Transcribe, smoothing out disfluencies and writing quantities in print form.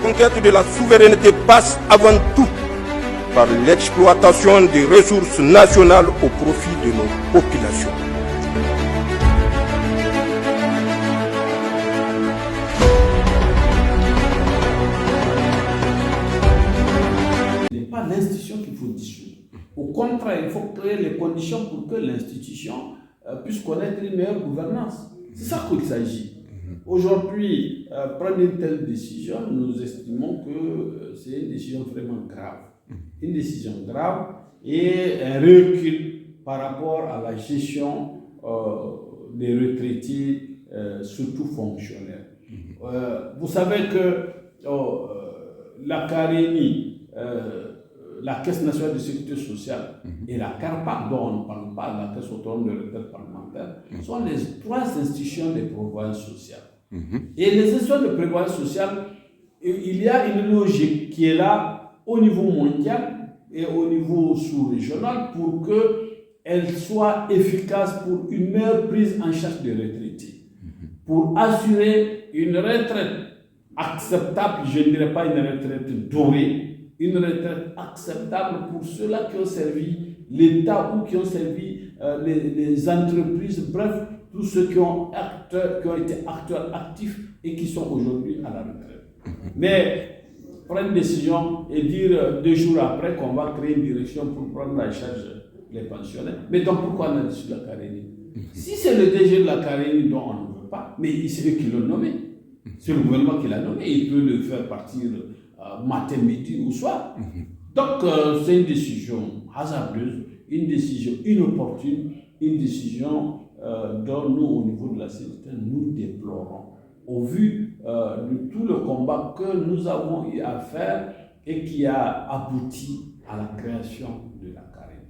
conquête de la souveraineté passe avant tout par l'exploitation des ressources nationales au profit de nos populations. Ce n'est pas l'institution qu'il faut dissoudre. Au contraire, il faut créer les conditions pour que l'institution puisse connaître une meilleure gouvernance. C'est ça qu'il s'agit. Aujourd'hui, prendre une telle décision, nous estimons que c'est une décision vraiment grave. Une décision grave et un recul par rapport à la gestion des retraités, surtout fonctionnaires. Vous savez que la CARENI, la Caisse nationale de sécurité sociale et la CARPAC, dont on ne parle pas, la Caisse autonome de retraite parlementaire, sont les trois institutions de prévoyance sociale. Et les institutions de prévoyance sociale, il y a une logique qui est là au niveau mondial et au niveau sous-régional pour qu'elles soient efficaces pour une meilleure prise en charge des retraités, pour assurer une retraite acceptable, je ne dirais pas une retraite dorée, une retraite acceptable pour ceux-là qui ont servi l'État ou qui ont servi les entreprises, bref, tous ceux qui ont été acteurs actifs et qui sont aujourd'hui à la retraite. Mais prendre une décision et dire 2 jours après qu'on va créer une direction pour prendre en charge les pensionnaires, mais donc pourquoi on a décidé de la CARENI? Si c'est le DG de la CARENI dont on ne veut pas, mais c'est eux qui l'ont nommé. C'est le gouvernement qui l'a nommé, il peut le faire partir matin, midi ou soir. Donc c'est une décision hasardeuse, une décision inopportune, une décision dont nous, au niveau de la CNT, nous déplorons. Au vu de tout le combat que nous avons eu à faire et qui a abouti à la création de la CARENI.